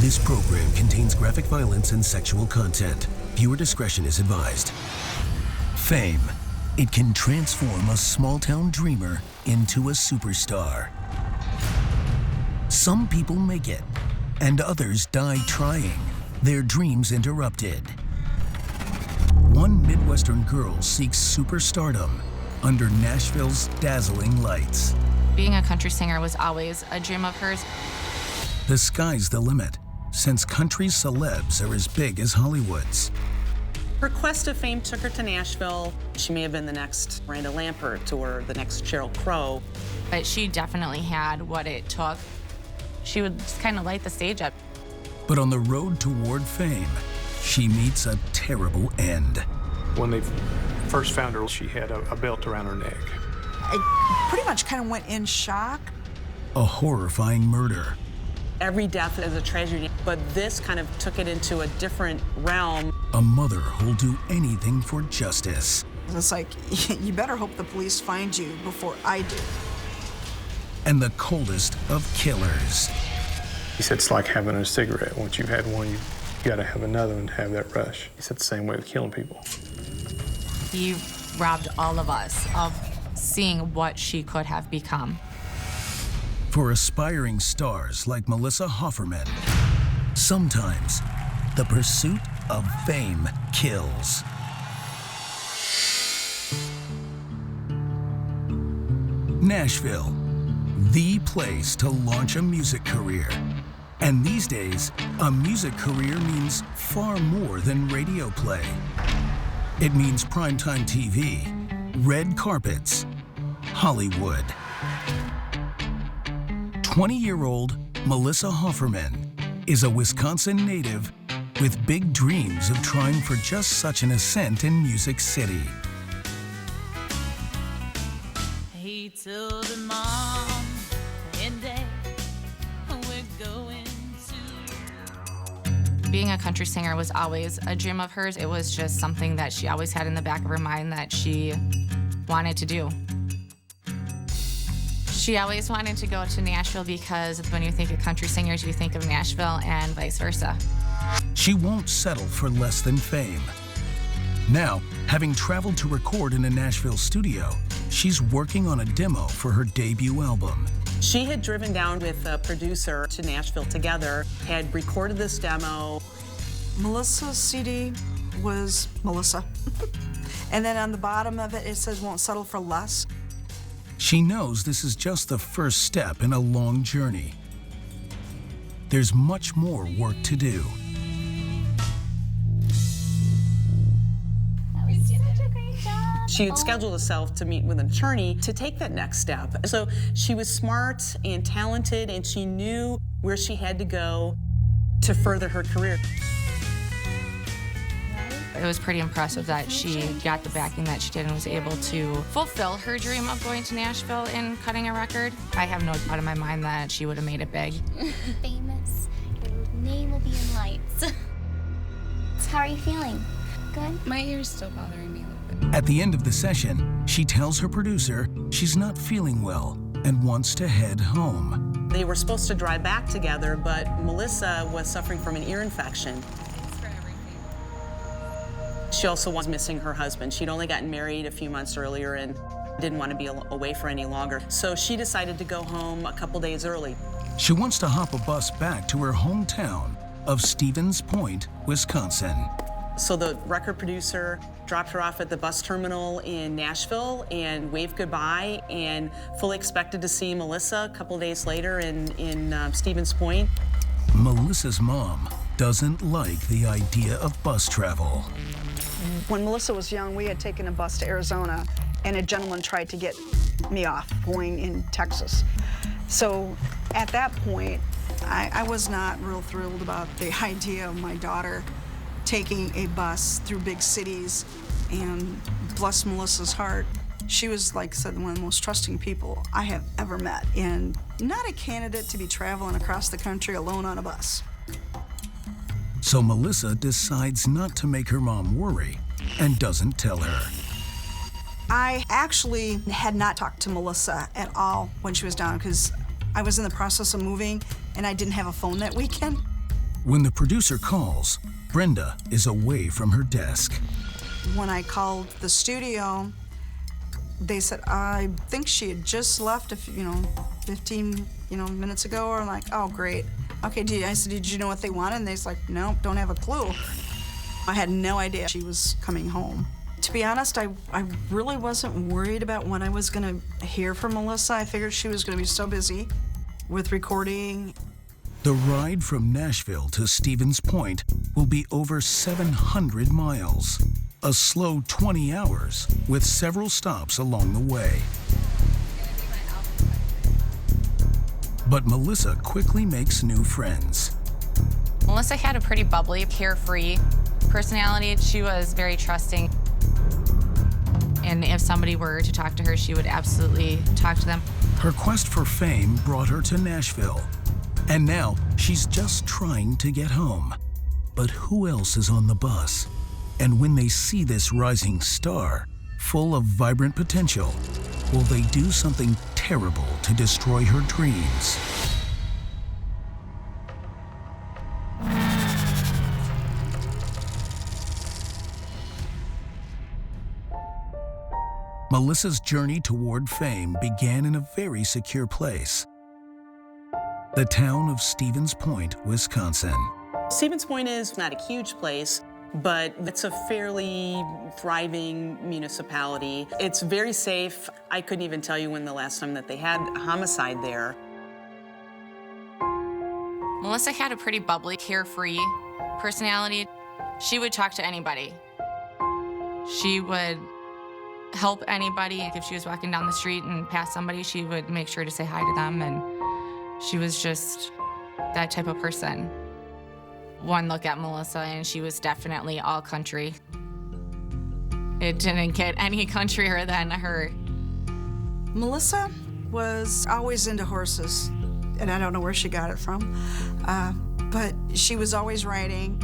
This program contains graphic violence and sexual content. Viewer discretion is advised. Fame. It can transform a small-town dreamer into a superstar. Some people make it, and others die trying, their dreams interrupted. One Midwestern girl seeks superstardom under Nashville's dazzling lights. Being a country singer was always a dream of hers. The sky's the limit, since country celebs are as big as Hollywood's. Her quest of fame took her to Nashville. She may have been the next Miranda Lambert or the next Sheryl Crow. But she definitely had what it took. She would just kind of light the stage up. But on the road toward fame, she meets a terrible end. When they first found her, she had a belt around her neck. I pretty much kind of went in shock. A horrifying murder. Every death is a tragedy, but this kind of took it into a different realm. A mother who'll do anything for justice. It's like, you better hope the police find you before I do. And the coldest of killers. He said it's like having a cigarette. Once you've had one, you gotta have another one to have that rush. He said the same way with killing people. He robbed all of us of seeing what she could have become. For aspiring stars like Melissa Hofferman, sometimes the pursuit of fame kills. Nashville, the place to launch a music career. And these days, a music career means far more than radio play. It means primetime TV, red carpets, Hollywood. 20-year-old Melissa Hofferman is a Wisconsin native with big dreams of trying for just such an ascent in Music City. He told her mom and dad we're going to. Being a country singer was always a dream of hers. It was just something that she always had in the back of her mind that she wanted to do. She always wanted to go to Nashville because when you think of country singers, you think of Nashville and vice versa. She won't settle for less than fame. Now, having traveled to record in a Nashville studio, she's working on a demo for her debut album. She had driven down with a producer to Nashville together, had recorded this demo. Melissa's CD was Melissa. And then on the bottom of it, it says, won't settle for less. She knows this is just the first step in a long journey. There's much more work to do. She had scheduled herself to meet with an attorney to take that next step. So she was smart and talented, and she knew where she had to go to further her career. It was pretty impressive that she got the backing that she did and was able to fulfill her dream of going to Nashville and cutting a record. I have no doubt in my mind that she would have made it big. Famous. Your name will be in lights. How are you feeling? Good? My ear's still bothering me a little bit. At the end of the session, she tells her producer she's not feeling well and wants to head home. They were supposed to drive back together, but Melissa was suffering from an ear infection. She also was missing her husband. She'd only gotten married a few months earlier and didn't want to be away for any longer. So she decided to go home a couple days early. She wants to hop a bus back to her hometown of Stevens Point, Wisconsin. So the record producer dropped her off at the bus terminal in Nashville and waved goodbye and fully expected to see Melissa a couple days later in Stevens Point. Melissa's mom doesn't like the idea of bus travel. When Melissa was young, we had taken a bus to Arizona, and a gentleman tried to get me off going in Texas. So at that point, I was not real thrilled about the idea of my daughter taking a bus through big cities. And bless Melissa's heart, she was, like I said, one of the most trusting people I have ever met, and not a candidate to be traveling across the country alone on a bus. So Melissa decides not to make her mom worry and doesn't tell her. I actually had not talked to Melissa at all when she was down because I was in the process of moving and I didn't have a phone that weekend. When the producer calls, Brenda is away from her desk. When I called the studio, they said, I think she had just left 15 minutes ago. Or I'm like, oh, great. Okay, I said, did you know what they wanted? And they're like, no, don't have a clue. I had no idea she was coming home. To be honest, I really wasn't worried about when I was gonna hear from Melissa. I figured she was gonna be so busy with recording. The ride from Nashville to Stevens Point will be over 700 miles, a slow 20 hours with several stops along the way. But Melissa quickly makes new friends. Melissa had a pretty bubbly, carefree personality. She was very trusting. And if somebody were to talk to her, she would absolutely talk to them. Her quest for fame brought her to Nashville. And now she's just trying to get home. But who else is on the bus? And when they see this rising star, full of vibrant potential, will they do something terrible to destroy her dreams? Melissa's journey toward fame began in a very secure place, the town of Stevens Point, Wisconsin. Stevens Point is not a huge place, but it's a fairly thriving municipality. It's very safe. I couldn't even tell you when the last time that they had a homicide there. Melissa had a pretty bubbly, carefree personality. She would talk to anybody. She would help anybody. If she was walking down the street and passed somebody, she would make sure to say hi to them, and she was just that type of person. One look at Melissa and she was definitely all country. It didn't get any countryer than her. Melissa was always into horses, and I don't know where she got it from, but she was always riding.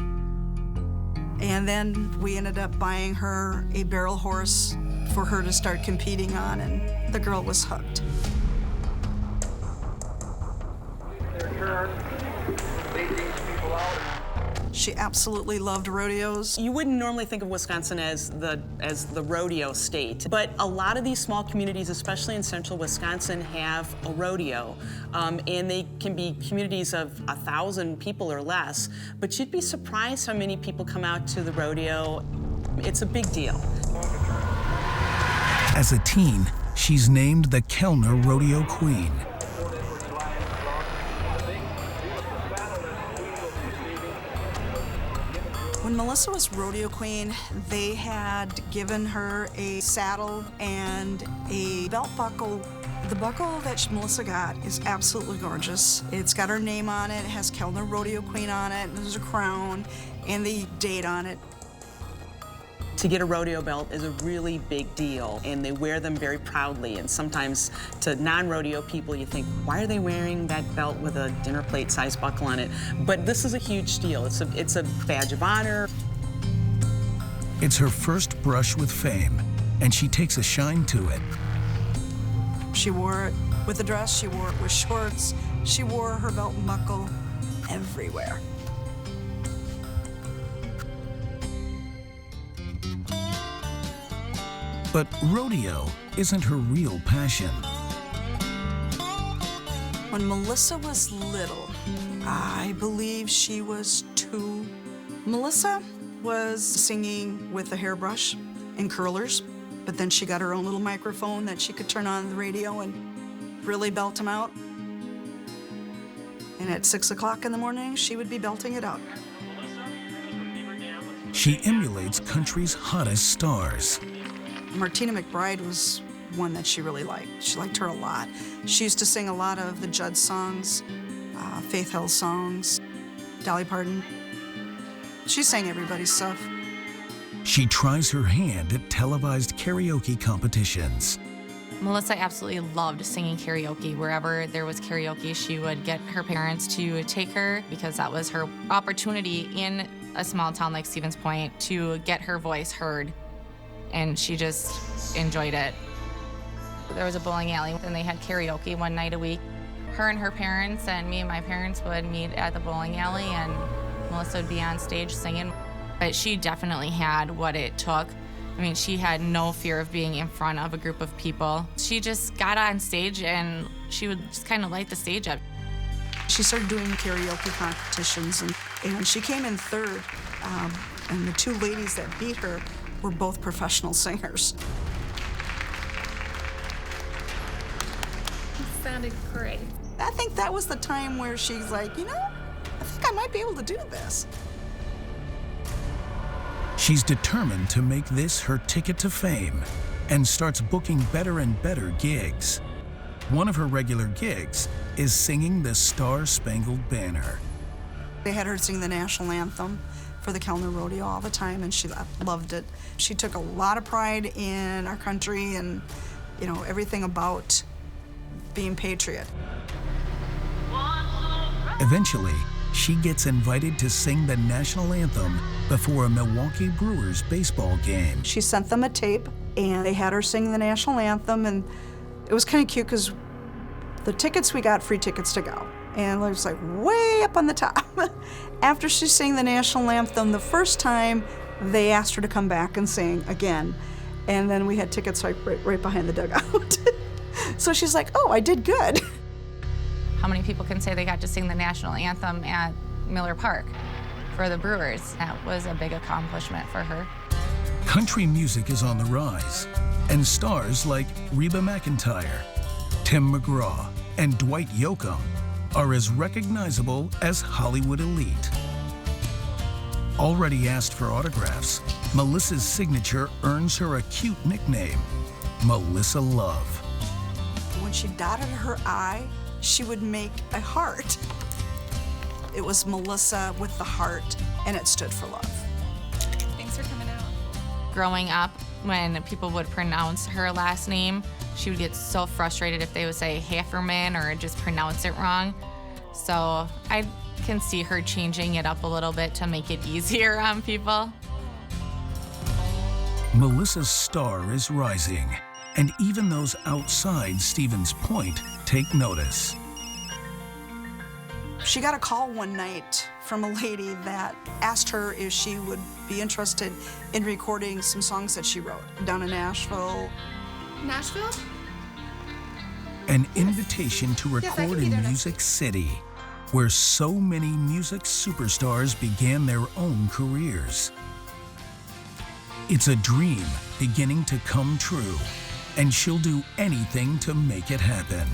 And then we ended up buying her a barrel horse for her to start competing on, and the girl was hooked. She absolutely loved rodeos. You wouldn't normally think of Wisconsin as the rodeo state, but a lot of these small communities, especially in central Wisconsin, have a rodeo, and they can be communities of 1,000 people or less, but you'd be surprised how many people come out to the rodeo. It's a big deal. As a teen, she's named the Kellner Rodeo Queen. When Melissa was rodeo queen, they had given her a saddle and a belt buckle. The buckle that Melissa got is absolutely gorgeous. It's got her name on it, it has Kellner Rodeo Queen on it, and there's a crown and the date on it. To get a rodeo belt is a really big deal, and they wear them very proudly. And sometimes to non-rodeo people, you think, why are they wearing that belt with a dinner plate size buckle on it? But this is a huge deal. It's a badge of honor. It's her first brush with fame, and she takes a shine to it. She wore it with a dress, she wore it with shorts, she wore her belt and buckle everywhere. But rodeo isn't her real passion. When Melissa was little, I believe she was 2. Melissa was singing with a hairbrush and curlers, but then she got her own little microphone that she could turn on the radio and really belt them out. And at 6 o'clock in the morning, she would be belting it out. She emulates country's hottest stars. Martina McBride was one that she really liked. She liked her a lot. She used to sing a lot of the Judd songs, Faith Hill songs, Dolly Parton. She sang everybody's stuff. She tries her hand at televised karaoke competitions. Melissa absolutely loved singing karaoke. Wherever there was karaoke, she would get her parents to take her because that was her opportunity in a small town like Stevens Point to get her voice heard. And she just enjoyed it. There was a bowling alley, and they had karaoke one night a week. Her and her parents and me and my parents would meet at the bowling alley, and Melissa would be on stage singing, but she definitely had what it took. I mean, she had no fear of being in front of a group of people. She just got on stage and she would just kind of light the stage up. She started doing karaoke competitions, and she came in third. And the two ladies that beat her were both professional singers. It sounded great. I think that was the time where she's like, you know, I think I might be able to do this. She's determined to make this her ticket to fame and starts booking better and better gigs. One of her regular gigs is singing the Star-Spangled Banner. They had her sing the national anthem for the Kellner Rodeo all the time, and she loved it. She took a lot of pride in our country and, you know, everything about being patriot. Eventually, she gets invited to sing the national anthem before a Milwaukee Brewers baseball game. She sent them a tape, and they had her sing the national anthem, and it was kind of cute because the tickets we got, free tickets to go. And it was like way up on the top. After she sang the national anthem the first time, they asked her to come back and sing again. And then we had tickets right behind the dugout. So she's like, oh, I did good. How many people can say they got to sing the national anthem at Miller Park for the Brewers? That was a big accomplishment for her. Country music is on the rise, and stars like Reba McEntire, Tim McGraw, and Dwight Yoakam are as recognizable as Hollywood elite. Already asked for autographs, Melissa's signature earns her a cute nickname, Melissa Love. When she dotted her I, she would make a heart. It was Melissa with the heart, and it stood for love. Thanks for coming out. Growing up, when people would pronounce her last name, she would get so frustrated if they would say Hofferman or just pronounce it wrong. So I can see her changing it up a little bit to make it easier on people. Melissa's star is rising, and even those outside Stevens Point take notice. She got a call one night from a lady that asked her if she would be interested in recording some songs that she wrote down in Nashville. Nashville? An invitation to record in Music City, where so many music superstars began their own careers. It's a dream beginning to come true, and she'll do anything to make it happen.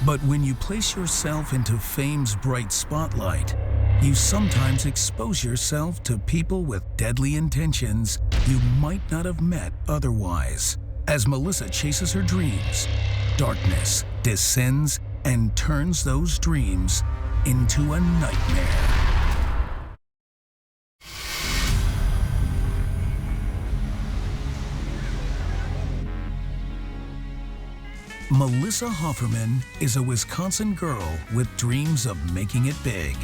But when you place yourself into fame's bright spotlight, you sometimes expose yourself to people with deadly intentions you might not have met otherwise. As Melissa chases her dreams, darkness descends and turns those dreams into a nightmare. Melissa Hofferman is a Wisconsin girl with dreams of making it big.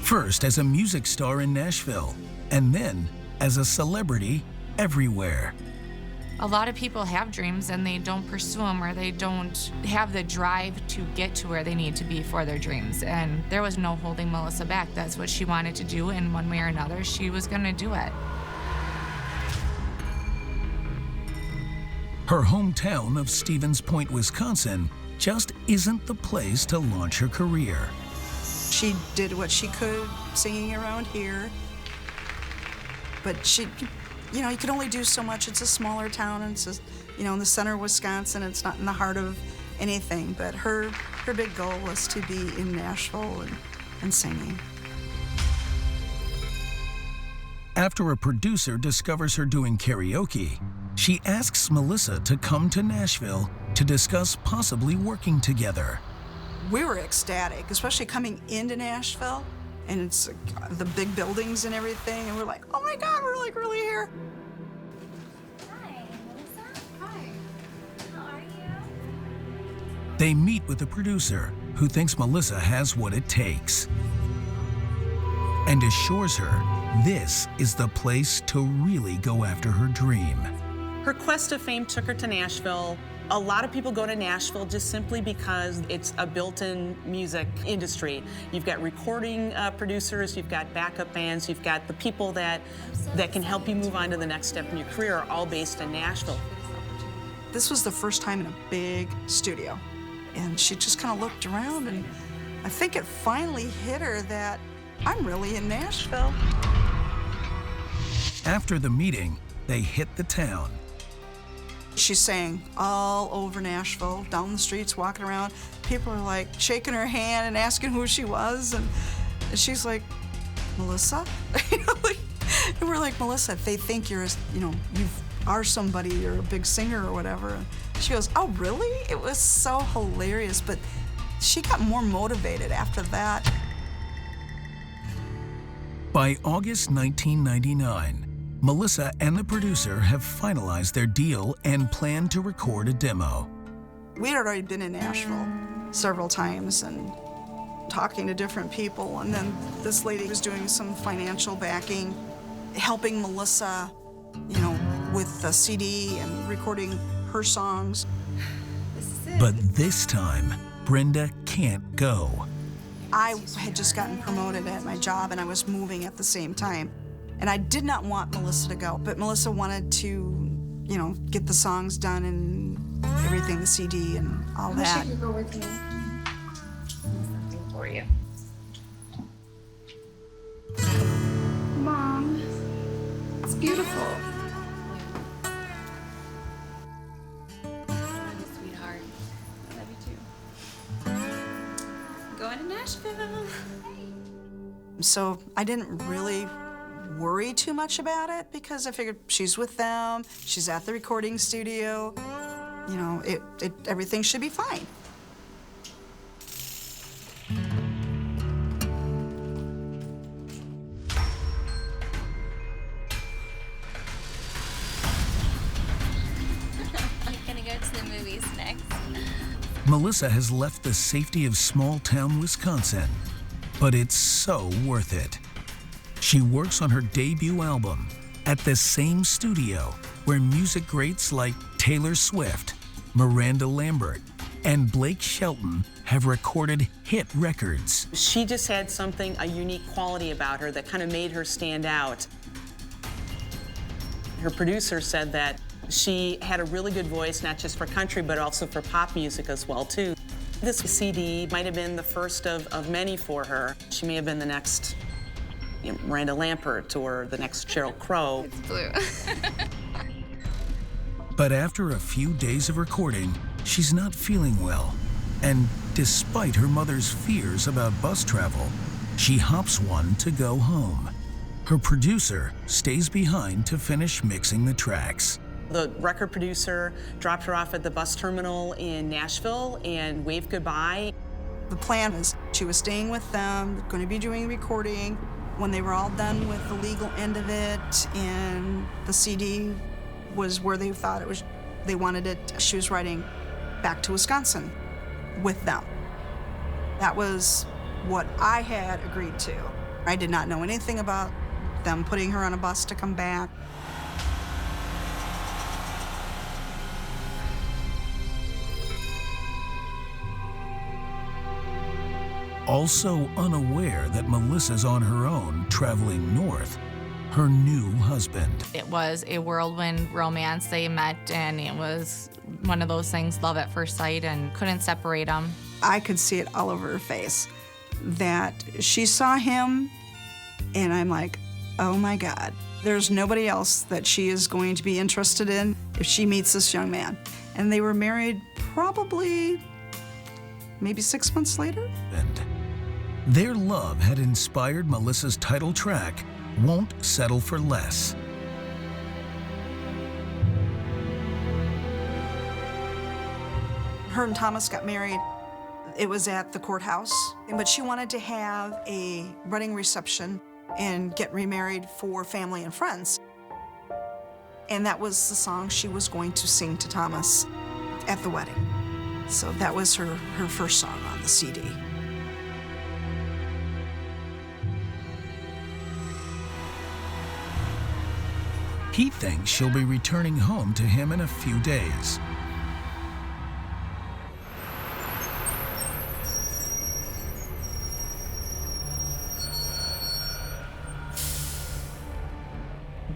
First as a music star in Nashville, and then as a celebrity everywhere. A lot of people have dreams and they don't pursue them, or they don't have the drive to get to where they need to be for their dreams. And there was no holding Melissa back. That's what she wanted to do, and one way or another, she was gonna do it. Her hometown of Stevens Point, Wisconsin, just isn't the place to launch her career. She did what she could singing around here, but she, you know, you can only do so much. It's a smaller town, and it's just, you know, in the center of Wisconsin. It's not in the heart of anything, but her big goal was to be in Nashville and singing. After a producer discovers her doing karaoke, she asks Melissa to come to Nashville to discuss possibly working together. We were ecstatic, especially coming into Nashville, and it's the big buildings and everything, and we're like, oh my God, we're like really here. Hi, Melissa. Hi. How are you? They meet with the producer, who thinks Melissa has what it takes, and assures her this is the place to really go after her dream. Her quest of fame took her to Nashville. A lot of people go to Nashville just simply because it's a built-in music industry. You've got recording producers, you've got backup bands, you've got the people that can help you move on to the next step in your career are all based in Nashville. This was the first time in a big studio. And she just kind of looked around, and I think it finally hit her that I'm really in Nashville. After the meeting, they hit the town. She sang all over Nashville, down the streets, walking around. People are like shaking her hand and asking who she was, and she's like, Melissa? And we're like, Melissa, if they think you're, you are somebody, you're a big singer or whatever. And she goes, oh, really? It was so hilarious, but she got more motivated after that. By August 1999, Melissa and the producer have finalized their deal and plan to record a demo. We had already been in Nashville several times and talking to different people, and then this lady was doing some financial backing, helping Melissa, with the CD and recording her songs. But this time, Brenda can't go. I had just gotten promoted at my job, and I was moving at the same time. And I did not want Melissa to go, but Melissa wanted to, get the songs done and everything, the CD and all that. I wish you could go with me. Something for you. Mom, it's beautiful. Sweetheart. I love you too. Going to Nashville. So I didn't really worry too much about it because I figured she's with them, she's at the recording studio, everything should be fine. We're gonna go to the movies next. Melissa has left the safety of small-town Wisconsin, but it's so worth it. She works on her debut album at the same studio where music greats like Taylor Swift, Miranda Lambert, and Blake Shelton have recorded hit records. She just had a unique quality about her that kind of made her stand out. Her producer said that she had a really good voice, not just for country, but also for pop music as well, too. This CD might have been the first of many for her. She may have been the next Miranda Lambert or the next Sheryl Crow. It's blue. But after a few days of recording, she's not feeling well. And despite her mother's fears about bus travel, she hops one to go home. Her producer stays behind to finish mixing the tracks. The record producer dropped her off at the bus terminal in Nashville and waved goodbye. The plan was she was staying with them, going to be doing recording. When they were all done with the legal end of it and the CD was where they thought it was, they wanted it, she was riding back to Wisconsin with them. That was what I had agreed to. I did not know anything about them putting her on a bus to come back. Also unaware that Melissa's on her own traveling north, her new husband. It was a whirlwind romance. They met, and it was one of those things, love at first sight, and couldn't separate them. I could see it all over her face that she saw him, and I'm like, oh my God, there's nobody else that she is going to be interested in if she meets this young man. And they were married probably maybe 6 months later. And their love had inspired Melissa's title track, Won't Settle for Less. Her and Thomas got married. It was at the courthouse, but she wanted to have a wedding reception and get remarried for family and friends. And that was the song she was going to sing to Thomas at the wedding. So that was her first song on the CD. He thinks she'll be returning home to him in a few days.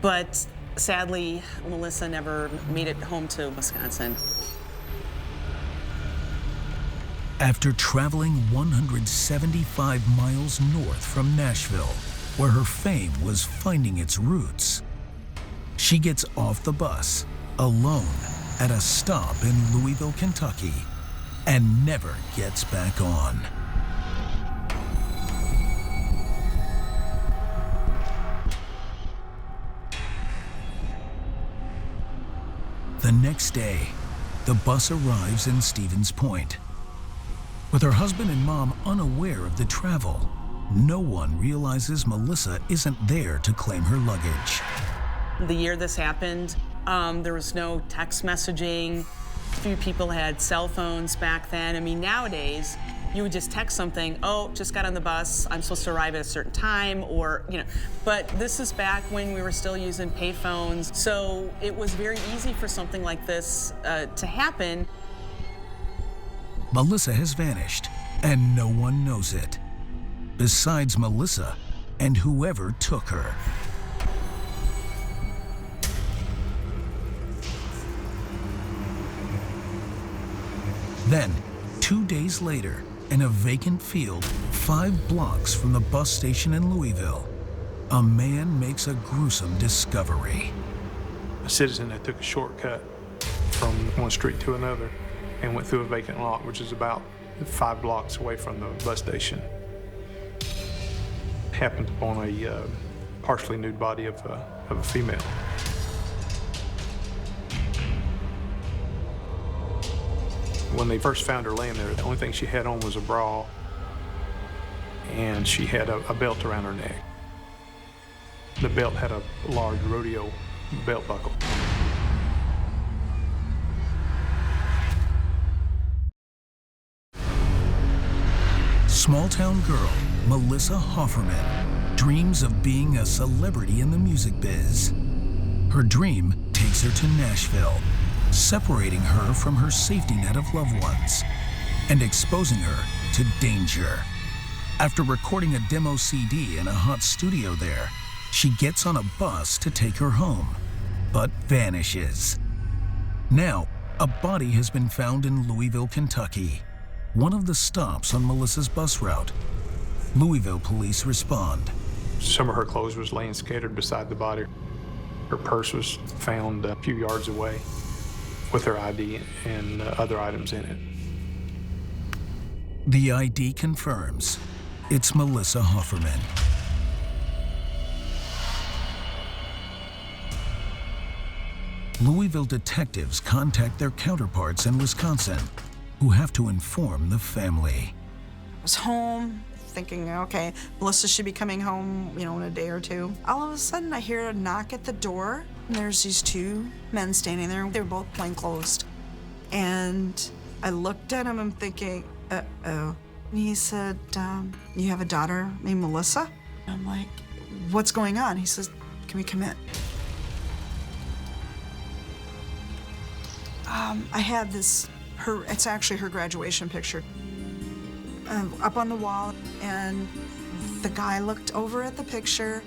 But sadly, Melissa never made it home to Wisconsin. After traveling 175 miles north from Nashville, where her fame was finding its roots, she gets off the bus alone at a stop in Louisville, Kentucky, and never gets back on. The next day, the bus arrives in Stevens Point. With her husband and mom unaware of the travel, no one realizes Melissa isn't there to claim her luggage. The year this happened, there was no text messaging. Few people had cell phones back then. I mean, nowadays, you would just text something, oh, just got on the bus, I'm supposed to arrive at a certain time, or, you know. But this is back when we were still using pay phones, so it was very easy for something like this to happen. Melissa has vanished, and no one knows it, besides Melissa and whoever took her. Then, 2 days later, in a vacant field 5 blocks from the bus station in Louisville, a man makes a gruesome discovery. A citizen that took a shortcut from one street to another and went through a vacant lot, which is about 5 blocks away from the bus station. Happened upon a partially nude body of a female. When they first found her laying there, the only thing she had on was a bra, and she had a belt around her neck. The belt had a large rodeo belt buckle. Small-town girl Melissa Hofferman dreams of being a celebrity in the music biz. Her dream takes her to Nashville, separating her from her safety net of loved ones and exposing her to danger. After recording a demo CD in a hot studio there, she gets on a bus to take her home, but vanishes. Now, a body has been found in Louisville, Kentucky, one of the stops on Melissa's bus route. Louisville police respond. Some of her clothes was laying scattered beside the body. Her purse was found a few yards away with her ID and other items in it. The ID confirms it's Melissa Hofferman. Louisville detectives contact their counterparts in Wisconsin, who have to inform the family. I was home thinking, okay, Melissa should be coming home, in a day or two. All of a sudden, I hear a knock at the door, and there's these 2 men standing there. They were both plainclothes. And I looked at him, I'm thinking, uh-oh. And he said, you have a daughter named Melissa? I'm like, what's going on? He says, can we come in? I had this, it's actually her graduation picture, up on the wall, and the guy looked over at the picture,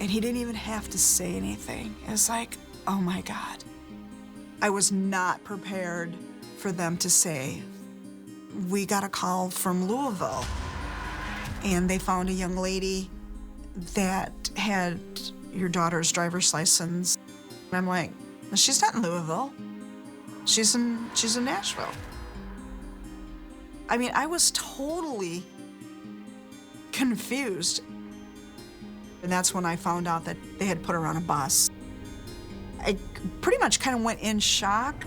and he didn't even have to say anything. It was like, oh my God. I was not prepared for them to say, we got a call from Louisville, and they found a young lady that had your daughter's driver's license. And I'm like, she's not in Louisville. She's in Nashville. I mean, I was totally confused. And that's when I found out that they had put her on a bus. I pretty much kind of went in shock.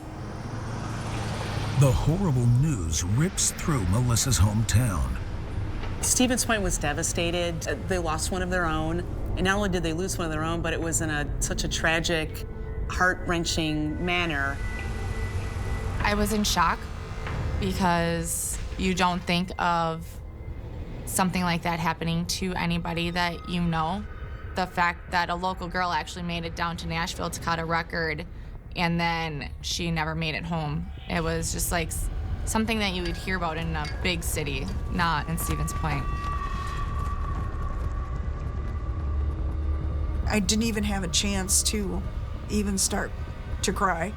The horrible news rips through Melissa's hometown. Stevens Point was devastated. They lost one of their own. And not only did they lose one of their own, but it was in such a tragic, heart-wrenching manner. I was in shock because you don't think of something like that happening to anybody that you know. The fact that a local girl actually made it down to Nashville to cut a record and then she never made it home. It was just like something that you would hear about in a big city, not in Stevens Point. I didn't even have a chance to even start to cry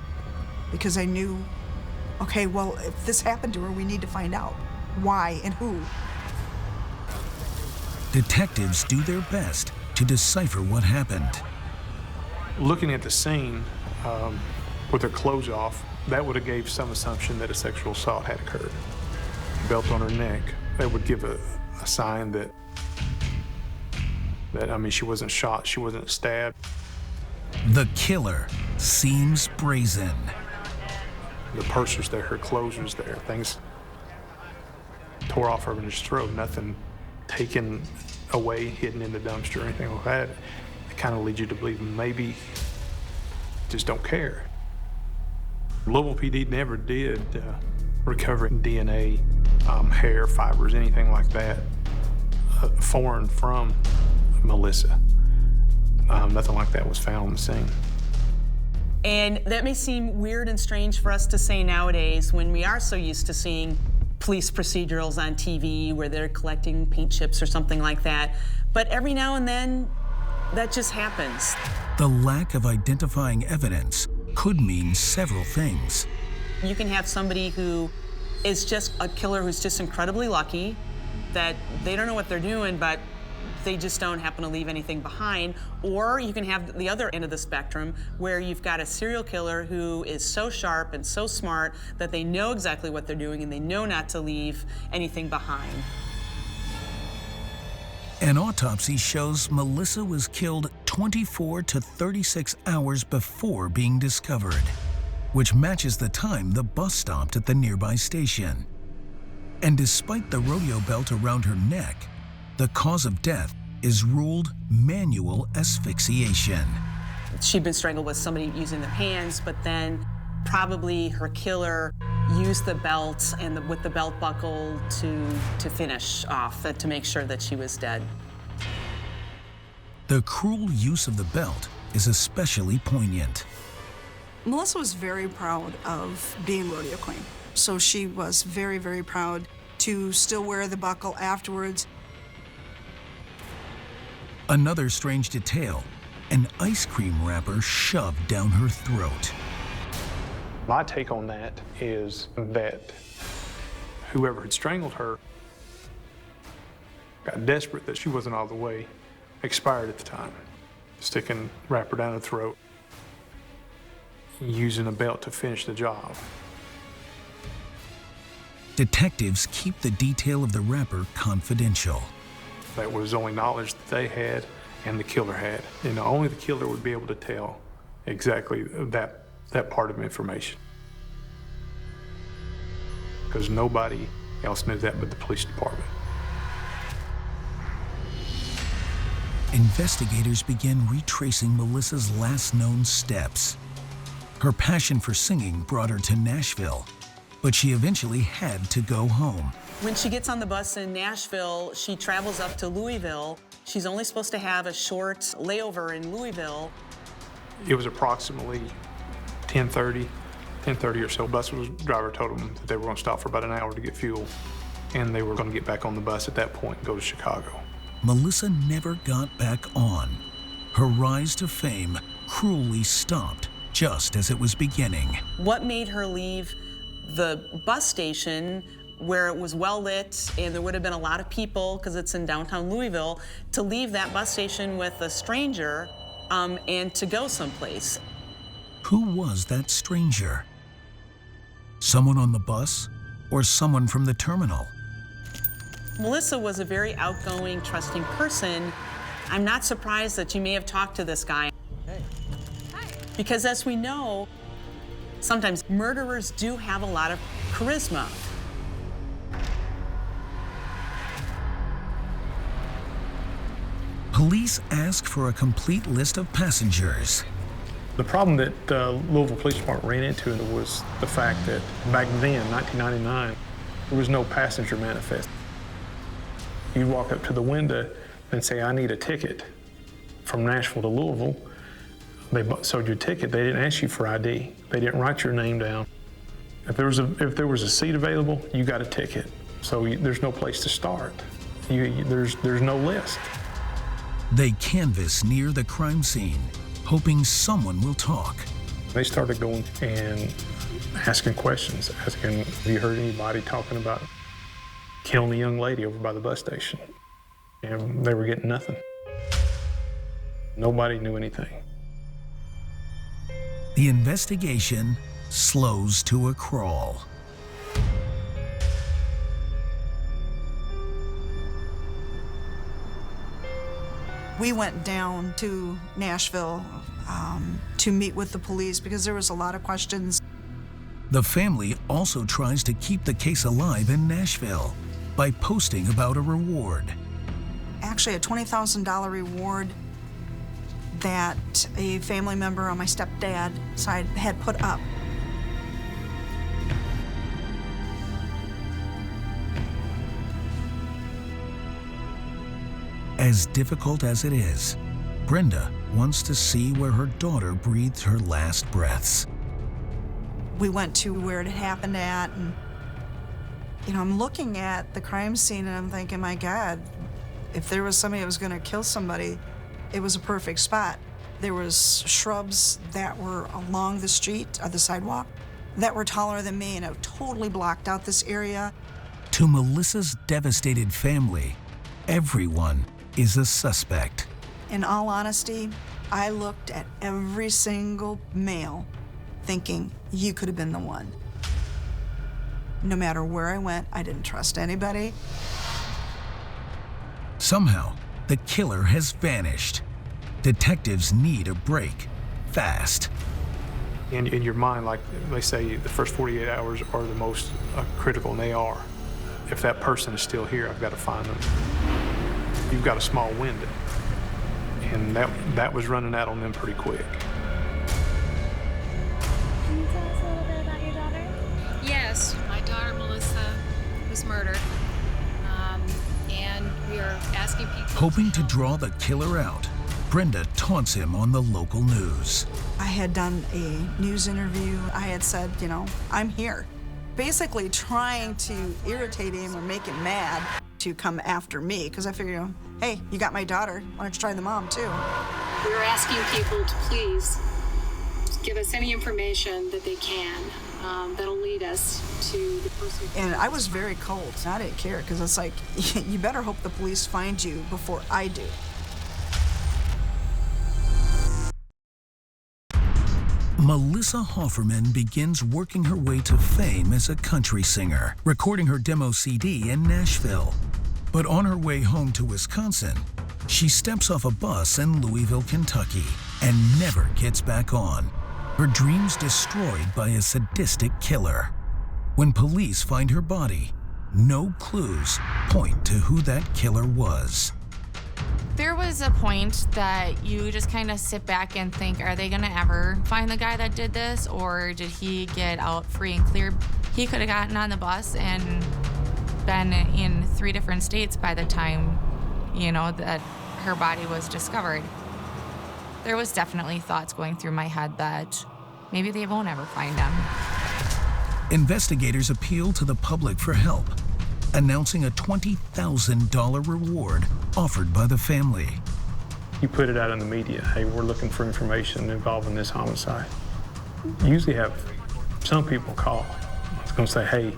because I knew, okay, well, if this happened to her, we need to find out why and who. Detectives do their best to decipher what happened. Looking at the scene with her clothes off, that would have gave some assumption that a sexual assault had occurred. Belt on her neck, that would give a sign that I mean, she wasn't shot, she wasn't stabbed. The killer seems brazen. The purse was there, her clothes was there, things tore off her in his throat, nothing taken away, hidden in the dumpster or anything like that. It kind of leads you to believe maybe just don't care. Louisville PD never did recover DNA, hair, fibers, anything like that, foreign from Melissa. Nothing like that was found on the scene. And that may seem weird and strange for us to say nowadays when we are so used to seeing police procedurals on TV where they're collecting paint chips or something like that. But every now and then, that just happens. The lack of identifying evidence could mean several things. You can have somebody who is just a killer who's just incredibly lucky, that they don't know what they're doing, but they just don't happen to leave anything behind. Or you can have the other end of the spectrum where you've got a serial killer who is so sharp and so smart that they know exactly what they're doing and they know not to leave anything behind. An autopsy shows Melissa was killed 24 to 36 hours before being discovered, which matches the time the bus stopped at the nearby station. And despite the rodeo belt around her neck, the cause of death is ruled manual asphyxiation. She'd been strangled with somebody using their hands, but then probably her killer used the belt and with the belt buckle to finish off, to make sure that she was dead. The cruel use of the belt is especially poignant. Melissa was very proud of being rodeo queen. So she was very, very proud to still wear the buckle afterwards. Another strange detail, an ice cream wrapper shoved down her throat. My take on that is that whoever had strangled her got desperate that she wasn't all the way expired at the time. Sticking wrapper down her throat, using a belt to finish the job. Detectives keep the detail of the wrapper confidential. That was only knowledge that they had and the killer had. You know, only the killer would be able to tell exactly that part of information. Because nobody else knew that but the police department. Investigators begin retracing Melissa's last known steps. Her passion for singing brought her to Nashville, but she eventually had to go home. When she gets on the bus in Nashville, she travels up to Louisville. She's only supposed to have a short layover in Louisville. It was approximately 10:30 or so. Bus driver told them that they were going to stop for about an hour to get fuel, and they were going to get back on the bus at that point and go to Chicago. Melissa never got back on. Her rise to fame cruelly stopped just as it was beginning. What made her leave the bus station where it was well lit and there would have been a lot of people because it's in downtown Louisville, to leave that bus station with a stranger and to go someplace? Who was that stranger? Someone on the bus or someone from the terminal? Melissa was a very outgoing, trusting person. I'm not surprised that you may have talked to this guy. Hey. Hi. Because as we know, sometimes murderers do have a lot of charisma. Police ask for a complete list of passengers. The problem that Louisville Police Department ran into was the fact that back then, 1999, there was no passenger manifest. You'd walk up to the window and say, I need a ticket from Nashville to Louisville. They sold you a ticket. They didn't ask you for ID. They didn't write your name down. If there was a seat available, you got a ticket. So there's no place to start. There's no list. They canvass near the crime scene, hoping someone will talk. They started going and asking questions, asking, have you heard anybody talking about killing a young lady over by the bus station? And they were getting nothing. Nobody knew anything. The investigation slows to a crawl. We went down to Nashville to meet with the police because there was a lot of questions. The family also tries to keep the case alive in Nashville by posting about a reward. Actually, a $20,000 reward that a family member on my stepdad's side had put up. As difficult as it is, Brenda wants to see where her daughter breathed her last breaths. We went to where it happened at, and I'm looking at the crime scene and I'm thinking, my God, if there was somebody that was gonna kill somebody, it was a perfect spot. There was shrubs that were along the street, or the sidewalk, that were taller than me, and it totally blocked out this area. To Melissa's devastated family, everyone is a suspect. In all honesty, I looked at every single male thinking, you could have been the one. No matter where I went, I didn't trust anybody. Somehow, the killer has vanished. Detectives need a break, fast. In your mind, like they say, the first 48 hours are the most critical, and they are. If that person is still here, I've got to find them. You've got a small window, and that was running out on them pretty quick. Can you tell us a little bit about your daughter? Yes, my daughter Melissa was murdered, and we are asking people. Hoping to draw the killer out, Brenda taunts him on the local news. I had done a news interview. I had said, I'm here. Basically trying to irritate him or make him mad to come after me, because I figured, hey, you got my daughter, why don't you try the mom too? We are asking people to please give us any information that they can that'll lead us to the person. And I was very cold. I didn't care, because it's like, you better hope the police find you before I do. Melissa Hofferman begins working her way to fame as a country singer, recording her demo CD in Nashville. But on her way home to Wisconsin, she steps off a bus in Louisville, Kentucky, and never gets back on. Her dreams destroyed by a sadistic killer. When police find her body, no clues point to who that killer was. There was a point that you just kind of sit back and think, are they gonna ever find the guy that did this, or did he get out free and clear? He could have gotten on the bus and been in 3 different states by the time, that her body was discovered. There was definitely thoughts going through my head that maybe they won't ever find him. Investigators appeal to the public for help, announcing a $20,000 reward offered by the family. You put it out in the media, hey, we're looking for information involving this homicide. You usually have some people call. It's gonna say, hey,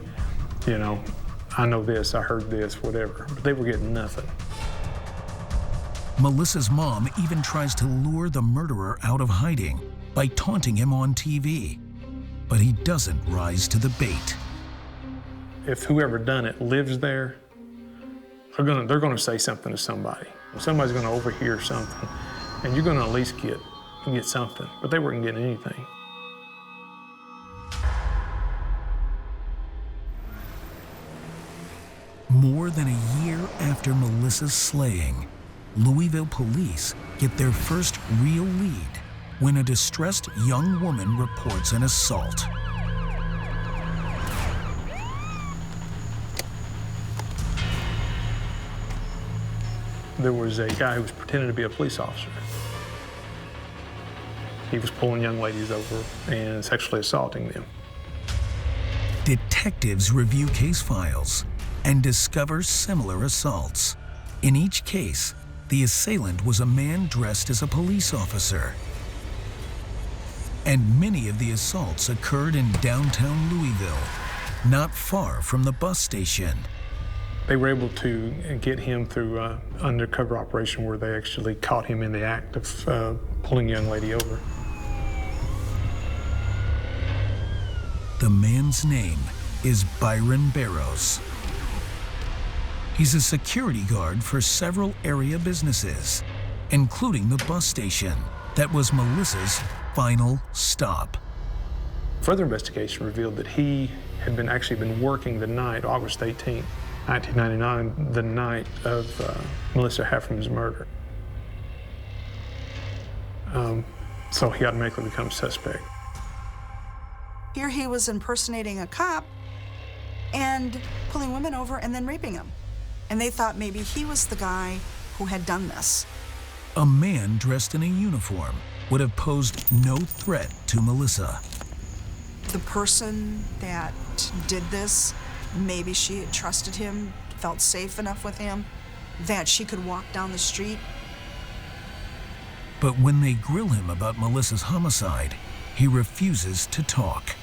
I know this, I heard this, whatever, but they were getting nothing. Melissa's mom even tries to lure the murderer out of hiding by taunting him on TV, but he doesn't rise to the bait. If whoever done it lives there, they're gonna say something to somebody. Somebody's gonna overhear something, and you're gonna at least get something. But they weren't getting anything. More than a year after Melissa's slaying, Louisville police get their first real lead when a distressed young woman reports an assault. There was a guy who was pretending to be a police officer. He was pulling young ladies over and sexually assaulting them. Detectives review case files and discover similar assaults. In each case, the assailant was a man dressed as a police officer. And many of the assaults occurred in downtown Louisville, not far from the bus station. They were able to get him through an undercover operation where they actually caught him in the act of pulling a young lady over. The man's name is Byron Barrows. He's a security guard for several area businesses, including the bus station that was Melissa's final stop. Further investigation revealed that he had actually been working the night, August 18th, 1999, the night of Melissa Hofferman's murder. So he automatically becomes suspect. Here he was impersonating a cop and pulling women over and then raping them. And they thought maybe he was the guy who had done this. A man dressed in a uniform would have posed no threat to Melissa. The person that did this, maybe she had trusted him, felt safe enough with him, that she could walk down the street. But when they grill him about Melissa's homicide, he refuses to talk.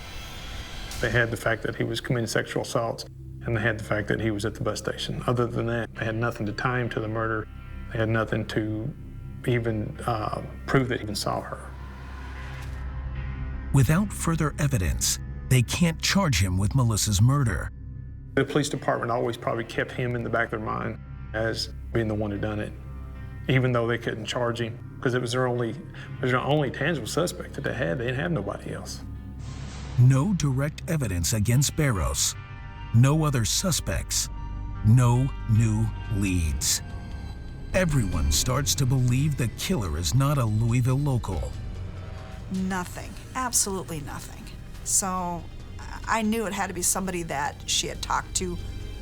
They had the fact that he was committing sexual assaults, and they had the fact that he was at the bus station. Other than that, they had nothing to tie him to the murder. They had nothing to even prove that he even saw her. Without further evidence, they can't charge him with Melissa's murder. The police department always probably kept him in the back of their mind as being the one who done it, even though they couldn't charge him, because it was their only tangible suspect that they had. They didn't have nobody else. No direct evidence against Barrows, no other suspects, no new leads. Everyone starts to believe the killer is not a Louisville local. Nothing, absolutely nothing. So I knew it had to be somebody that she had talked to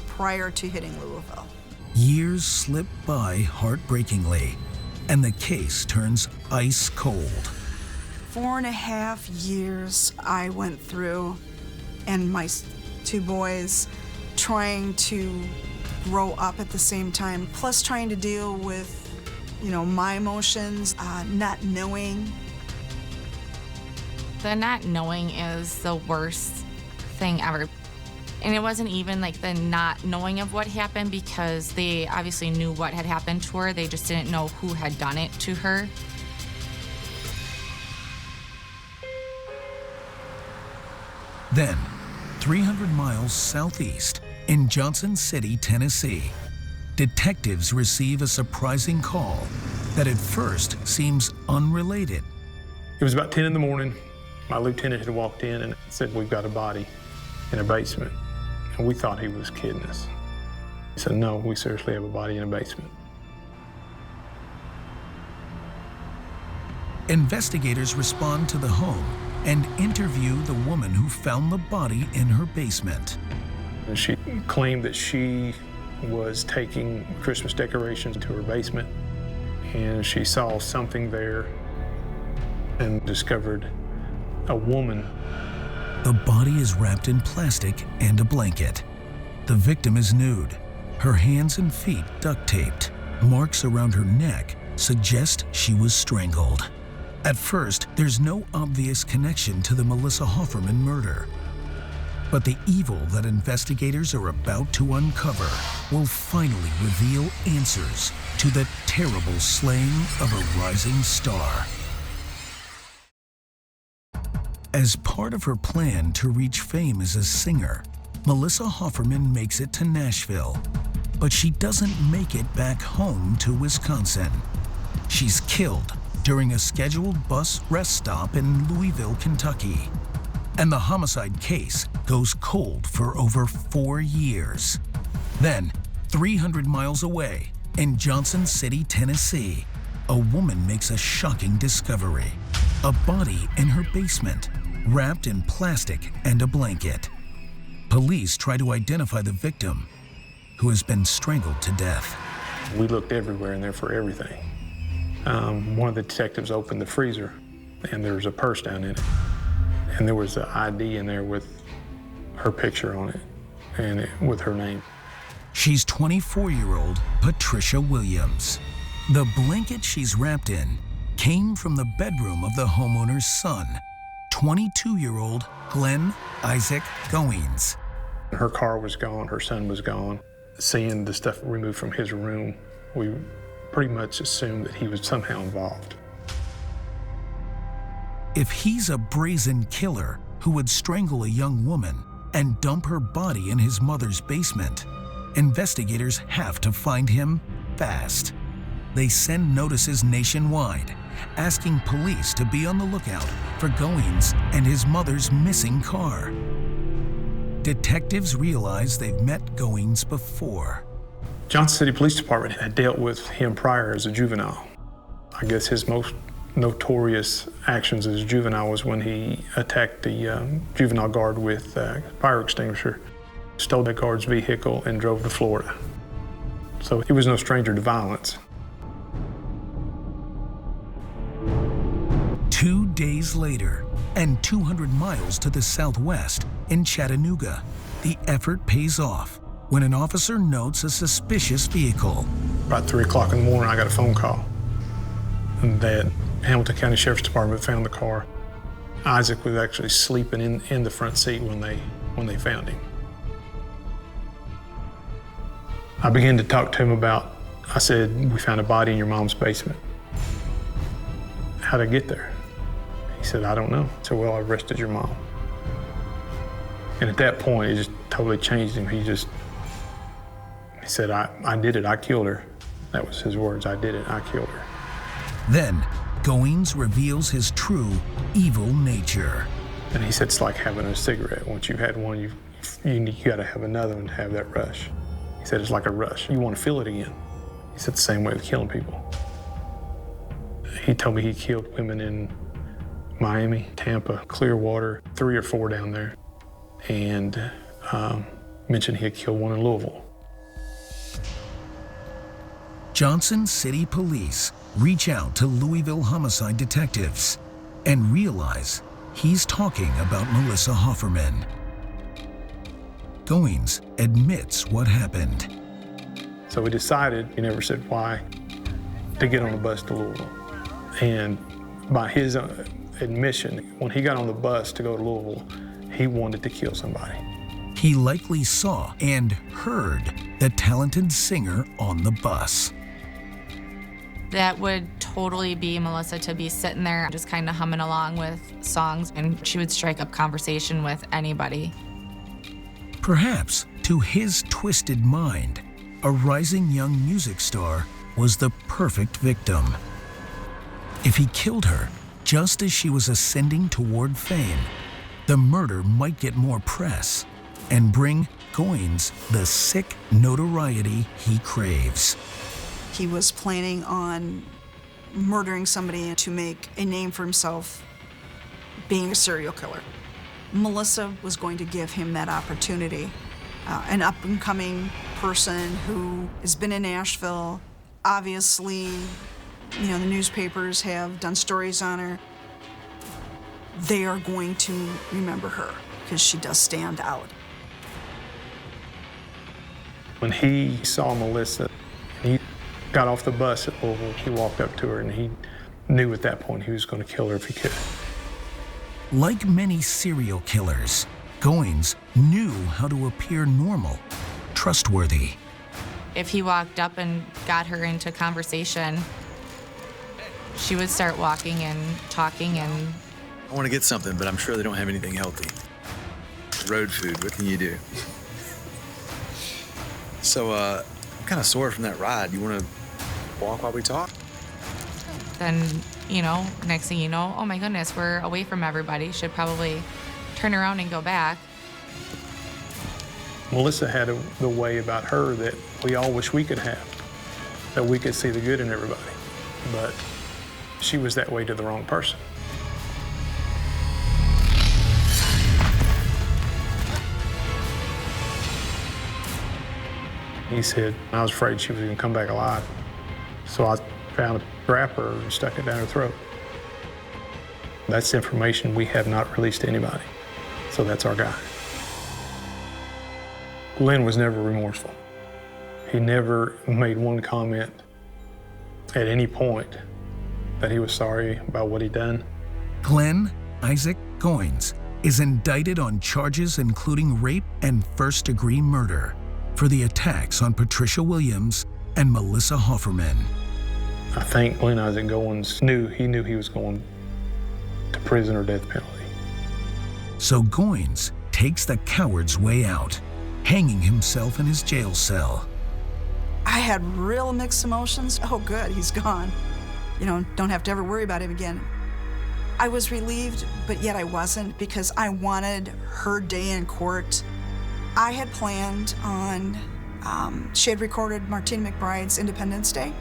prior to hitting Louisville. Years slip by heartbreakingly, and the case turns ice cold. 4.5 years I went through, and my two boys trying to grow up at the same time, plus trying to deal with, my emotions, not knowing. The not knowing is the worst thing ever. And it wasn't even like the not knowing of what happened, because they obviously knew what had happened to her. They just didn't know who had done it to her. Then, 300 miles southeast in Johnson City, Tennessee, detectives receive a surprising call that at first seems unrelated. It was about 10 in the morning. My lieutenant had walked in and said, "We've got a body in a basement." And we thought he was kidding us. He said, "No, we seriously have a body in a basement." Investigators respond to the home and interview the woman who found the body in her basement. And she claimed that she was taking Christmas decorations to her basement, and she saw something there and discovered a woman. The body is wrapped in plastic and a blanket. The victim is nude, her hands and feet duct taped. Marks around her neck suggest she was strangled. At first, there's no obvious connection to the Melissa Hofferman murder. But the evil that investigators are about to uncover will finally reveal answers to the terrible slaying of a rising star. As part of her plan to reach fame as a singer, Melissa Hofferman makes it to Nashville, but she doesn't make it back home to Wisconsin. She's killed during a scheduled bus rest stop in Louisville, Kentucky. And the homicide case goes cold for over 4 years. Then, 300 miles away, in Johnson City, Tennessee, a woman makes a shocking discovery. A body in her basement, wrapped in plastic and a blanket. Police try to identify the victim, who has been strangled to death. We looked everywhere in there for everything. One of the detectives opened the freezer, and there was a purse down in it. And there was an ID in there with her picture on it, and with her name. She's 24-year-old Patricia Williams. The blanket she's wrapped in came from the bedroom of the homeowner's son, 22-year-old Glenn Isaac Goings. Her car was gone, her son was gone. Seeing the stuff removed from his room, we pretty much assumed that he was somehow involved. If he's a brazen killer who would strangle a young woman and dump her body in his mother's basement, investigators have to find him fast. They send notices nationwide, asking police to be on the lookout for Goings and his mother's missing car. Detectives realize they've met Goings before. Johnson City Police Department had dealt with him prior as a juvenile. I guess his most notorious actions as a juvenile was when he attacked the juvenile guard with a fire extinguisher, stole the guard's vehicle, and drove to Florida. So he was no stranger to violence. 2 days later, and 200 miles to the southwest in Chattanooga, the effort pays off when an officer notes a suspicious vehicle. About 3 o'clock in the morning, I got a phone call that Hamilton County Sheriff's Department found the car. Isaac was actually sleeping in the front seat when they found him. I began to talk to him about, I said, we found a body in your mom's basement. How'd I get there? He said, I don't know. I said, well, I arrested your mom. And at that point, it just totally changed him. He said, I did it, I killed her. That was his words, I did it, I killed her. Then, Goings reveals his true evil nature. And he said, it's like having a cigarette. Once you've had one, you gotta have another one to have that rush. He said, it's like a rush. You want to feel it again. He said, the same way with killing people. He told me he killed women in Miami, Tampa, Clearwater, 3 or 4 down there, and mentioned he had killed one in Louisville. Johnson City Police reach out to Louisville homicide detectives and realize he's talking about Melissa Hofferman. Goings admits what happened. So we decided, he never said why, to get on the bus to Louisville. And by his admission, when he got on the bus to go to Louisville, he wanted to kill somebody. He likely saw and heard the talented singer on the bus. That would totally be Melissa, to be sitting there just kind of humming along with songs, and she would strike up conversation with anybody. Perhaps, to his twisted mind, a rising young music star was the perfect victim. If he killed her just as she was ascending toward fame, the murder might get more press and bring Goings the sick notoriety he craves. He was planning on murdering somebody to make a name for himself, being a serial killer. Melissa was going to give him that opportunity. An up-and-coming person who has been in Nashville. Obviously, the newspapers have done stories on her. They are going to remember her because she does stand out. When he saw Melissa, he got off the bus at Louisville, he walked up to her and he knew at that point he was going to kill her if he could. Like many serial killers, Goings knew how to appear normal, trustworthy. If he walked up and got her into conversation, she would start walking and talking and... I want to get something, but I'm sure they don't have anything healthy. Road food, what can you do? So, I'm kind of sore from that ride. You want to walk while we talk? Then, next thing you know, oh my goodness, we're away from everybody. Should probably turn around and go back. Melissa had the way about her that we all wish we could have, that we could see the good in everybody. But she was that way to the wrong person. He said, I was afraid she was going to come back alive. So I found a wrapper and stuck it down her throat. That's information we have not released to anybody. So that's our guy. Glenn was never remorseful. He never made one comment at any point that he was sorry about what he'd done. Glenn Isaac Goins is indicted on charges including rape and first-degree murder for the attacks on Patricia Williams and Melissa Hofferman. I think Glenn Isaac Goins knew he was going to prison or death penalty. So Goins takes the coward's way out, hanging himself in his jail cell. I had real mixed emotions. Oh, good, he's gone. You know, don't have to ever worry about him again. I was relieved, but yet I wasn't, because I wanted her day in court. I had planned on, she had recorded Martina McBride's Independence Day.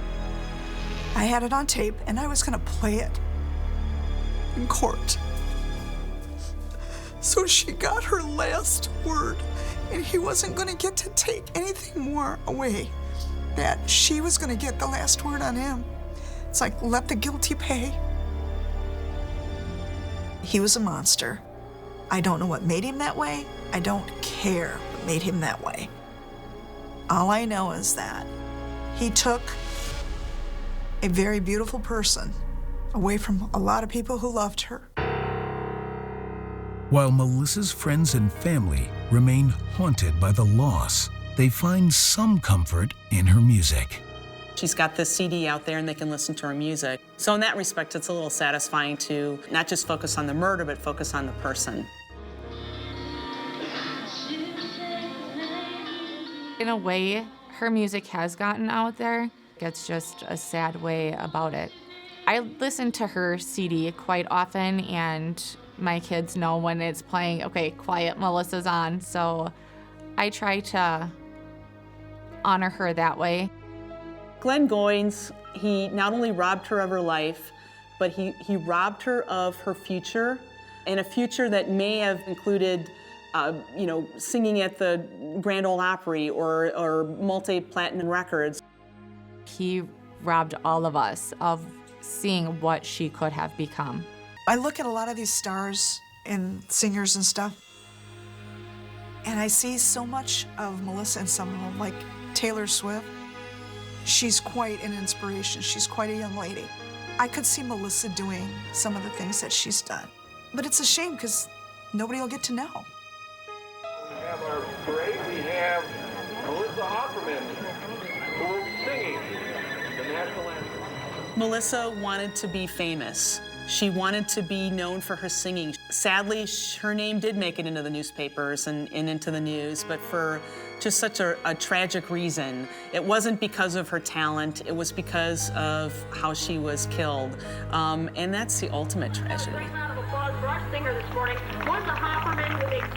I had it on tape, and I was gonna play it in court. So she got her last word, and he wasn't gonna get to take anything more away. That she was gonna get the last word on him. It's like, let the guilty pay. He was a monster. I don't know what made him that way. I don't care what made him that way. All I know is that he took a very beautiful person away from a lot of people who loved her. While Melissa's friends and family remain haunted by the loss, they find some comfort in her music. She's got this CD out there and they can listen to her music. So in that respect, it's a little satisfying to not just focus on the murder, but focus on the person. In a way, her music has gotten out there. It's just a sad way about it. I listen to her CD quite often, and my kids know when it's playing, okay, quiet, Melissa's on. So I try to honor her that way. Glenn Goins, he not only robbed her of her life, but he robbed her of her future, and a future that may have included, singing at the Grand Ole Opry or multi-platinum records. He robbed all of us of seeing what she could have become. I look at a lot of these stars and singers and stuff, and I see so much of Melissa in some of them, like Taylor Swift. She's quite an inspiration. She's quite a young lady. I could see Melissa doing some of the things that she's done. But it's a shame because nobody will get to know. We have our parade. We have Melissa Hofferman, who will be singing the national anthem. Melissa wanted to be famous. She wanted to be known for her singing. Sadly, her name did make it into the newspapers and into the news, but for just such a tragic reason. It wasn't because of her talent, it was because of how she was killed. And that's the ultimate tragedy. Round of applause for our singer this morning, Melissa Hofferman, with a